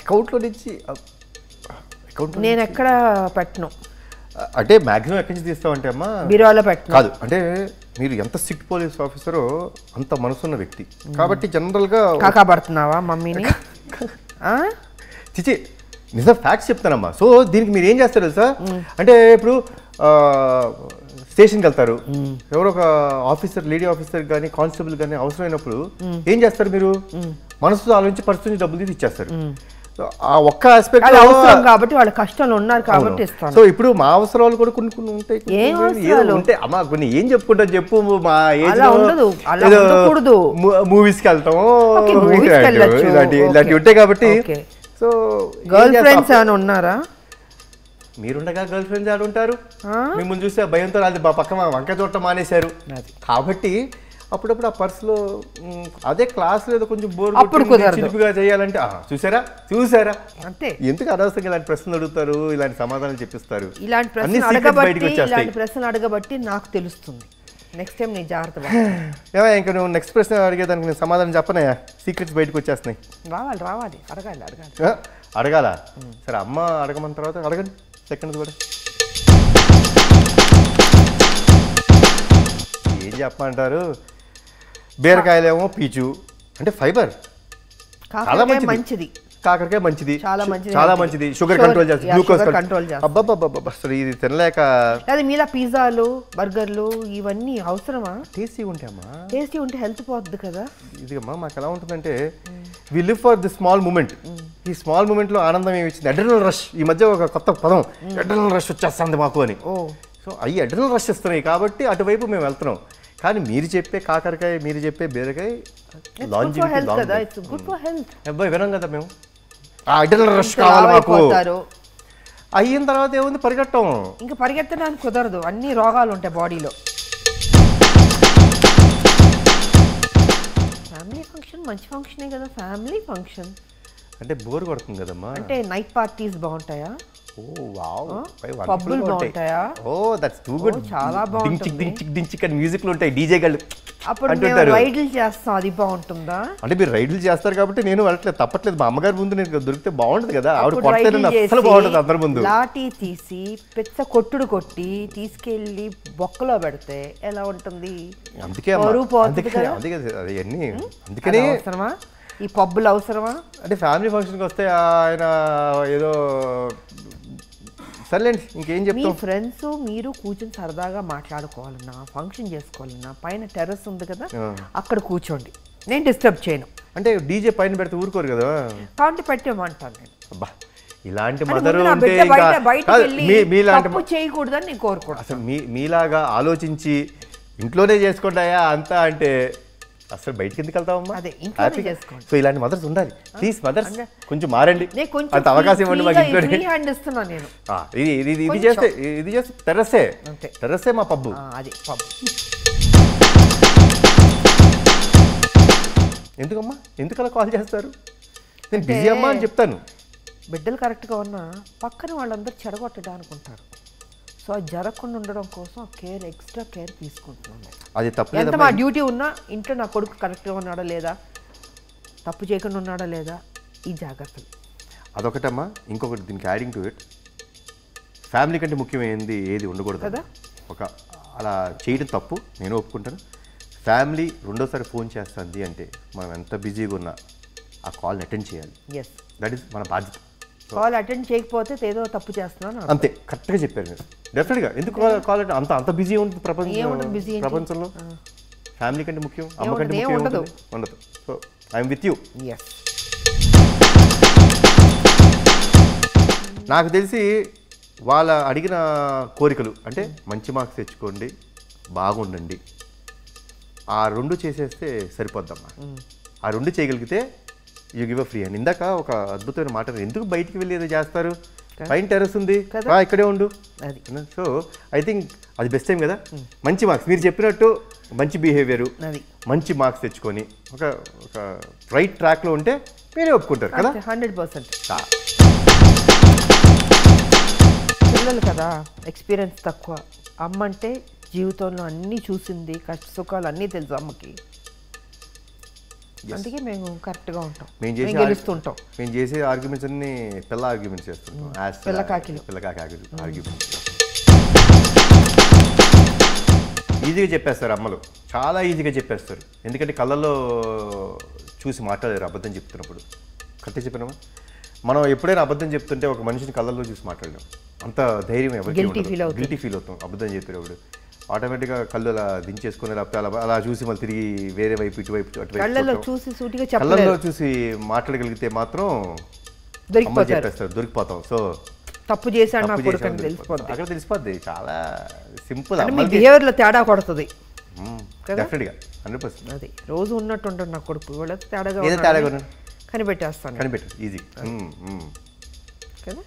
అకౌంట్లో నుంచి నేను ఎక్కడ పెట్టను, అంటే మ్యాక్సిమం ఎక్కడి నుంచి తీస్తామంటే అమ్మా బీరువాలో పెట్టను. కాదు, అంటే మీరు ఎంత స్ట్రిక్ట్ పోలీస్ ఆఫీసరో అంత మనసున్న వ్యక్తి కాబట్టి జనరల్గా కాకాపడుతున్నావా మమ్మీని? చిచి నిజం ఫ్యాక్ట్స్ చెప్తానమ్మా. సో దీనికి మీరు ఏం చేస్తారు తెలుసా, అంటే ఇప్పుడు స్టేషన్కి వెళ్తారు, ఎవరో ఒక ఆఫీసర్, లేడీ ఆఫీసర్ కానీ కానిస్టేబుల్ కానీ అవసరమైనప్పుడు ఏం చేస్తారు, మీరు మనసుతో ఆలోచించి పరిస్థితి డబ్బులు తీసి ఇచ్చేస్తారు. ఆ ఒక్క ఆస్పెక్ట్ కాబట్టి వాళ్ళ కష్టంలో ఉన్నారు కాబట్టి ఇస్తాను. సో ఇప్పుడు మా అవసరాలు కూడా కొన్ని కొన్ని ఉంటాయి, ఉంటాయి అమ్మా. కొన్ని ఏం చెప్పుకుంటాం చెప్పు, మా ఏజ్ మూవీస్కి వెళ్తాము, ఇలాంటివి ఉంటాయి కాబట్టి. సో గర్ల్ ఫ్రెండ్స్ ఏమైనా ఉన్నారా? మీరుండగా గర్ల్ ఫ్రెండ్స్ ఆడు ఉంటారు, మిమ్మల్ని చూస్తే భయంతో అది పక్కన వంకాయ తోట మానేశారు కాబట్టి అప్పుడప్పుడు ఆ పర్సులో అదే క్లాస్ లేదో కొంచెం బోర్ చిలుపుగా చేయాలంటే చూసారా చూసారా అంటే ఎందుకు అనవసరంగా ఇలాంటి ప్రశ్నలు అడుగుతారు, ఇలాంటి సమాధానాలు చెప్పిస్తారు. ఇలాంటి ప్రశ్నలు అడగబట్టి నాకు తెలుస్తుంది. నెక్స్ట్ టైం నేను జాగ్రత్త. ఇంకా నువ్వు నెక్స్ట్ ప్రశ్న అడిగేదానికి నేను సమాధానం చెప్పనయా, సీక్రెట్స్ బయటకు వచ్చేస్తున్నాయి. రావాలి అడగాలి అడగాల. సరే అమ్మ అడగమన్న తర్వాత అడగండి, సెకండ్ కూడా ఏం చెప్పమంటారు. బీరకాయలేమో పీచు అంటే ఫైబర్, చాలా మంచిది. కాకరకాయ మంచిది, చాలా మంచిది, షుగర్ కంట్రోల్ చేస్తుంది, గ్లూకోజ్ కంట్రోల్ చేస్తుంది. అబ్బబ్బబ్బబ్బ అసలు ఇది తినలేక. అది మీలా పిజ్జాలు బర్గర్లు ఇవన్నీ అవసరమా? టేస్టీ ఉంటాయమ్మా, టేస్టీ ఉంటే హెల్త్ పోద్ది కదా. ఇది అమ్మా మాకు ఎలా ఉంటుందంటే we live for the small moment. ఈ స్మాల్ మూమెంట్ లో ఆనందం ఏమి ఇచ్చింది, అడ్రినల్ రష్. ఈ మధ్య ఒక కొత్త పదం అడ్రినల్ రష్ వచ్చేస్తుంది మాకు అని. సో అవి అడ్రినల్ రష్ ఇస్తున్నాయి కాబట్టి అటువైపు మేము వెళ్తున్నాం. కానీ మీరు చెప్పే కాకరకాయ, మీరు చెప్పే బీరకాయ అబ్బాయి వినం కదా మేము. అడ్రినల్ రష్ కావాలి మాకు. అయిన తర్వాత ఏముంది, పరిగెట్టం. ఇంకా పరిగెత్తడానికి కుదరదు, అన్ని రోగాలు ఉంటాయి బాడీలో. ఫ్యామిలీ ఫంక్షన్ మంచి ఫంక్షనే కదా, ఫ్యామిలీ ఫంక్షన్ అంటే బోర్ కొడుతుంది కదమ్మా. అంటే నైట్ పార్టీస్ బాగుంటాయా? పబ్బులు బాగుంటాయా? That's too good. చాలా బాగుంటుంది. డించిక్ అని మ్యూజిక్లు ఉంటాయి, డీజే గళ్ళు. అప్పుడు మేము రైడ్లు చేస్తాం, అది బాగుంటుందా? అంటే మీరు రైడ్లు చేస్తారు కాబట్టి నేను వెళ్ళట్లేదు, తప్పట్లేదు. మా అమ్మగారి ముందు నేను దొరికితే బాగుంటుంది కదా, ఆవిడ కొడితే అసలు బాగుంటుంది అందరి ముందు. లాఠీ తీసి పెద్ద కొట్టుడు కొట్టి తీసుకెళ్లి బొక్కలో పెడితే ఎలా ఉంటుంది? అందుకే అందుకనే అవసరమా ఈ పబ్బులు, అవసరమా? అంటే ఫ్యామిలీ ఫంక్షన్కి వస్తే ఆయన ఏదో సర్లేండి, ఇంకేం చెప్తాం. మీ ఫ్రెండ్స్ మీరు కూర్చొని సరదాగా మాట్లాడుకోవాలన్నా, ఫంక్షన్ చేసుకోవాలన్నా పైన టెర్రస్ ఉంది కదా, అక్కడ కూర్చోండి, నేను డిస్టర్బ్ చేయను. అంటే డీజే పైన పెడితే ఊరుకోరు కదా, కాబట్టి పెట్టేమంటాను నేను. అబ్బా ఇలాంటి మదరు చేయకూడదని నేను కోరుకోను. అసలు మీలాగా ఆలోచించి ఇంట్లోనే చేసుకుంటాయా అంతా అంటే అసలు బయటికి ఎందుకు వెళ్తామమ్మా? అదే ఇంట్లోనే చేసుకోండి. సో ఇలాంటి మదర్స్ ఉండాలి. ప్లీజ్ మదర్స్ కొంచెం మారండి, అంత అవకాశం ఇవ్వండి మాకు. ఇంట్లోనే ఇది చేస్తే టెర్రస్సే మా పబ్బు. అది పబ్బు. ఎందుకమ్మా, ఎందుకు అలా కాల్ చేస్తారు? నేను బిజీ అమ్మా అని చెప్తాను. బిడ్డలు కరెక్ట్గా ఉన్నా పక్కన వాళ్ళందరూ చెడగొట్టడానికి ఉంటారు. సో అది జరగకుండా ఉండడం కోసం ఎక్స్ట్రా కేర్ తీసుకుంటున్నాను. అది తప్పు. ఎంత మా డ్యూటీ ఉన్నా ఇంట్లో నా కొడుకు కరెక్ట్గా ఉన్నాడా లేదా, తప్పు చేయకుండా ఉన్నాడా లేదా, ఈ జాగ్రత్తలు. అదొకటమ్మా. ఇంకొకటి దీనికి యాడింగ్ టు ఇట్, ఫ్యామిలీ కంటే ముఖ్యమైనది ఏది ఉండకూడదు కదా. ఒక అలా చేయడం తప్పు, నేను ఒప్పుకుంటాను. ఫ్యామిలీ రెండోసారి ఫోన్ చేస్తుంది అంటే మనం ఎంత బిజీగా ఉన్నా ఆ కాల్ని అటెండ్ చేయాలి. దట్ ఈస్ మన బాధ్యత. కాల్ అటెండ్ చేయకపోతే ఏదో తప్పు చేస్తున్నాను అంతే. కరెక్ట్గా చెప్పారు మీరు. డెఫినెట్గా ఎందుకు కాల్ అంటే అంత బిజీ ఉంటుంది ప్రపంచంలో. ఫ్యామిలీ కంటే ముఖ్యం, అమ్మ కంటే ముఖ్యం ఉండదు. So I'm with you. నాకు తెలిసి వాళ్ళ అడిగిన కోరికలు అంటే మంచి మార్క్స్ తెచ్చుకోండి, బాగుండండి, ఆ రెండు చేసేస్తే సరిపోద్దమ్మా. ఆ రెండు చేయగలిగితే యూ గివ్ అ ఫ్రీ అని. ఇందాక ఒక అద్భుతమైన మాట, ఎందుకు బయటికి వెళ్ళి ఏదో చేస్తారు, పైన టెర్రస్ ఉంది ఇక్కడే ఉండు. సో ఐ థింక్ అది బెస్ట్ టైం కదా. మంచి మార్క్స్ మీరు చెప్పినట్టు మంచి బిహేవియర్, మంచి మార్క్స్ తెచ్చుకొని ఒక రైట్ ట్రాక్లో ఉంటే మీరే ఒప్పుకుంటారు కదా. 100%. పిల్లలు కదా, ఎక్స్పీరియన్స్ తక్కువ. అమ్మ అంటే జీవితంలో అన్నీ చూసింది, కష్ట సుఖాలు అన్నీ తెలుసు అమ్మకి. అందుకే మేము కరెక్ట్గా ఉంటాం, మేము మేము గెలుస్తుంటాం. మేము చేసే ఆర్గ్యుమెంట్స్ అన్ని పిల్ల ఆర్గ్యుమెంట్స్ చేస్తుంటాం. పిల్లకాకి ఆర్గ్యుమెంట్స్ ఈజీగా చెప్పేస్తారు అమ్మలు, చాలా ఈజీగా చెప్పేస్తారు. ఎందుకంటే కళ్ళల్లో చూసి మాట్లాడారు అబద్ధం చెప్తున్నప్పుడు. కరెక్ట్ చెప్పినామా? మనం ఎప్పుడైనా అబద్ధం చెప్తుంటే ఒక మనిషిని కళ్ళల్లో చూసి మాట్లాడలేం, అంత ధైర్యం ఎవరికి గిల్టీ ఫీల్ అవుతాం అబద్ధం చెప్పేటప్పుడు. ఆటోమేటిక్గా కళ్ళు అలా దించేసుకుని లేకపోతే అలా చూసి మళ్ళీ తిరిగి వేరే వైపు ఇటువైపు కళ్ళల్లో చూసి మాట్లాడగలిగితే మాత్రం చెప్పేస్తారు, దొరికిపోతాం. సో తప్పు చేశాడు నా కొడుకు అని తెలిసిపోతుంది, అక్కడ తెలిసిపోద్ది. చాలా సింపుల్, బిహేవియర్లో తేడా కొడుతుంది డెఫినెట్గా 100%. అది రోజు ఉన్నట్టు ఉంటాడు నా కొడుకు, వాళ్ళ తేడాగా కనిపెట్టేస్తాను, కనిపెట్టు ఈజీ కదా.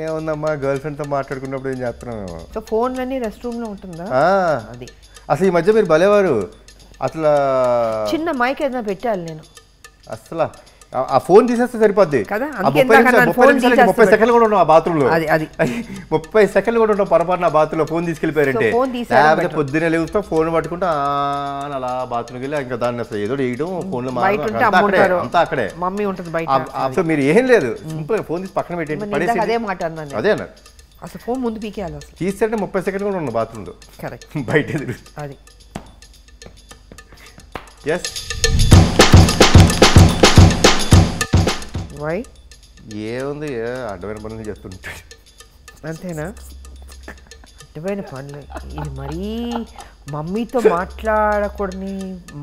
ఏముందమ్మా, గర్ల్ ఫ్రెండ్తో మాట్లాడుకున్నప్పుడు ఏం చేస్తున్నాం? సో ఫోన్లన్నీ రెస్ట్ రూమ్లో ఉంటుందా? అది అసలు ఈ మధ్య మీరు భలేవారు. అసలు చిన్న మైక్ ఏదైనా పెట్టాలి నేను, అసలు ఆ ఫోన్ తీసేస్తే సరిపోద్ది కదా. 30 సెకండ్లు కూడా ఉన్నాం ఆ బాత్రూంలో, అది 30 సెకండ్లు కూడా ఉంటాం పొరపాటున ఆ బాత్రూంలో ఫోన్ తీసుకెళ్ళిపోయారంటే. లేకపోతే పొద్దున్నే లేవుతాం ఫోన్ పట్టుకుంటా అలా బాత్రూమ్కి వెళ్ళి ఇంకా దాన్ని అసలు ఏదో వేయడం ఫోన్లో అంతా అక్కడే మమ్మీ ఉంటుంది బయట. అసలు మీరు ఏం లేదు, సింపుల్ ఫోన్ తీసి పక్కన పెట్టండి, పడేసి. అదే మాట అన్నాను, అదే అన్నారు. అసలు ఫోన్ ముందు పీకేయాలి, అసలు తీసేస్తే 30 సెకండ్లు కూడా ఉన్నాం బాత్రూంలో, కరెక్ట్ బయట ఎదురు. అది ఎస్ వై ఏముంది, అడ్డమైన పనులు చేస్తుంటాడు అంతేనా? అడ్డమైన పనులు ఇది మరీ మమ్మీతో మాట్లాడకూడని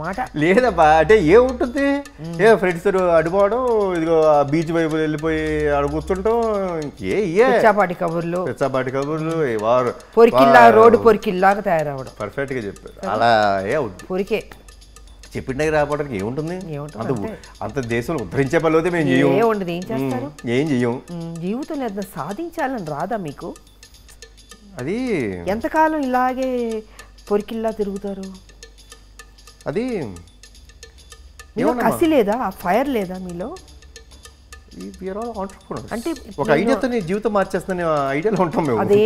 మాట లేదబ్బా. అంటే ఏముంటుంది, ఫ్రెండ్స్ అడుకోవడం, ఇదిగో బీచ్ వైపు వెళ్ళిపోయి అక్కడ కూర్చుంటాం, పిచ్చాపాటి కబుర్లు వారు పొరికిల్లా రోడ్డు పొరికిల్లాగా తయారవడం. పర్ఫెక్ట్గా చెప్పారు. అలా పొరికే చెప్పిన రావడానికి ఏముంటుంది, అంత దేశంలో ఉద్ధరించే పనులు అయితే మేము ఏం చెయ్యం. జీవితంలో ఏదైనా సాధించాలని రాదా మీకు? అది ఎంతకాలం ఇలాగే పొరికిల్లా తిరుగుతారు? అది కసి లేదా, ఆ ఫైర్ లేదా మీలో? అంటే ఒక ఐడియాతో జీవితం మార్చేస్తున్న ఐడియాలో ఉంటాం మేము. అదే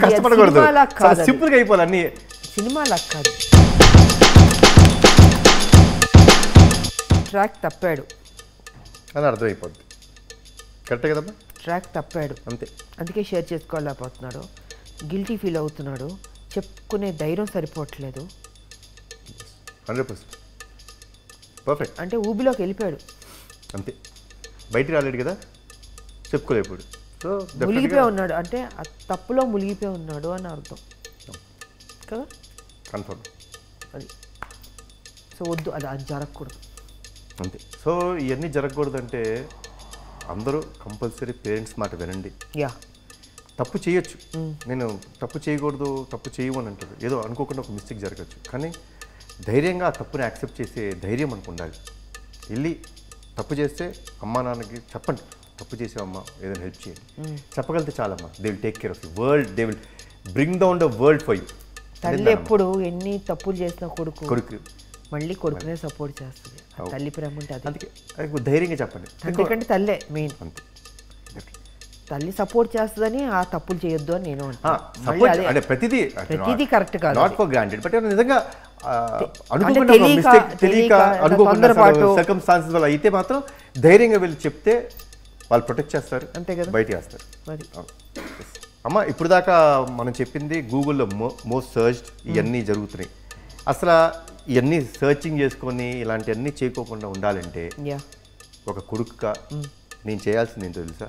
కష్టపడకూడదు, సింపుల్ గా అయిపోవాలి అన్ని. సినిమా లాగా కాదు. ట్రాక్ తప్పాడు అని అర్థమైపోద్ది. కరెక్టే కదమ్మా, ట్రాక్ తప్పాడు అంతే. అందుకే షేర్ చేసుకోలేకపోతున్నాడు, గిల్టీ ఫీల్ అవుతున్నాడు, చెప్పుకునే ధైర్యం సరిపోవట్లేదు. 100% పర్ఫెక్ట్. అంటే ఊబిలోకి వెళ్ళిపోయాడు అంతే, బయటికి రాలేడు కదా, చెప్పుకోలేకపోయాడు. సో మునిగిపోయి ఉన్నాడు, అంటే ఆ తప్పులో మునిగిపోయి ఉన్నాడు అని అర్థం కదా, కన్ఫర్మ్. అది సో వద్దు, అది జరగకూడదు అంతే. సో ఇవన్నీ జరగకూడదంటే అందరూ కంపల్సరీ పేరెంట్స్ మాట వినండి. తప్పు చేయొచ్చు, నేను తప్పు చేయకూడదు, తప్పు చేయమని అంటారు, ఏదో అనుకోకుండా ఒక మిస్టేక్ జరగచ్చు, కానీ ధైర్యంగా ఆ తప్పుని యాక్సెప్ట్ చేసే ధైర్యం మనకు ఉండాలి. వెళ్ళి తప్పు చేస్తే అమ్మా నాన్నకి చెప్పండి, తప్పు చేసావమ్మా ఏదైనా హెల్ప్ చేయండి, చెప్పగలిగితే చాలమ్మా. They will take care of you, they will bring down the world for you. తల్లి ఎప్పుడు ఎన్ని తప్పులు చేసిన కొడుకు మళ్ళీ కొడుకునే సపోర్ట్ చేస్తుంది. తల్లి ప్రేమ ఉంటే అందుకే ధైర్యంగా చెప్పండి, ఎందుకంటే తల్లే మెయిన్. అంతే, తల్లి సపోర్ట్ చేస్తుందని ఆ తప్పులు చేయొద్దు అని నేను అంటే ప్రతిదీ కరెక్ట్ కాదు, నాట్ ఫర్ గ్రాంటెడ్. బట్ నిజంగా సర్కమ్స్టాన్సెస్ వల్ల అయితే మాత్రం ధైర్యంగా వెళ్ళి చెప్తే వాళ్ళు ప్రొటెక్ట్ చేస్తారు, అంతే కదా, బయటికి వేస్తారు. అమ్మ ఇప్పుడు దాకా మనం చెప్పింది గూగుల్లో మోస్ట్ సర్చ్డ్ ఇవన్నీ జరుగుతున్నాయి. అసలు ఇవన్నీ సర్చింగ్ చేసుకొని ఇలాంటివన్నీ చేయకోకుండా ఉండాలంటే ఒక కొడుకుగా నేను చేయాల్సింది ఏంటో తెలుసా?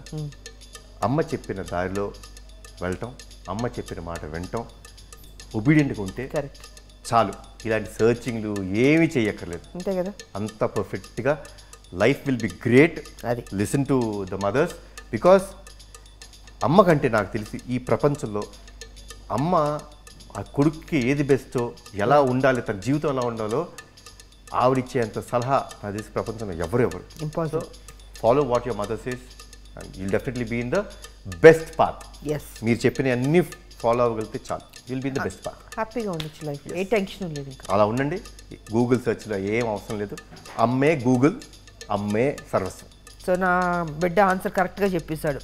అమ్మ చెప్పిన దారిలో వెళ్ళటం, అమ్మ చెప్పిన మాట వినటం, ఒబీడియంట్గా ఉంటే చాలు. ఇలాంటి సర్చింగ్లు ఏమీ చేయక్కర్లేదు, అంతే కదా. అంత పర్ఫెక్ట్గా life will be great. Listen to the mothers, because అమ్మ కంటే నాకు తెలిసి ఈ ప్రపంచంలో అమ్మ ఆ కొడుక్కి ఏది బెస్టో, ఎలా ఉండాలి, తన జీవితం ఎలా ఉండాలో ఆవిడిచ్చేంత సలహా నాకు తెలిసి ప్రపంచంలో ఎవరు impossible. Follow what your mother says and you'll definitely be in the best path. మీరు చెప్పిన అన్ని ఫాలో అవ్వగలిగితే చాలు, will be in the best path. హ్యాపీగా ఉండొచ్చు లైఫ్, ఏ టెన్షన్ లేదు. అలా ఉండండి. గూగుల్ సెర్చ్లో ఏం అవసరం లేదు, అమ్మే గూగుల్, అమ్మే సర్వస్వం. సో నా బిడ్డ ఆన్సర్ కరెక్ట్గా చెప్పేశాడు,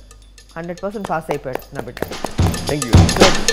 100% పాస్ అయిపోయాడు నా బిడ్డ. Thank you.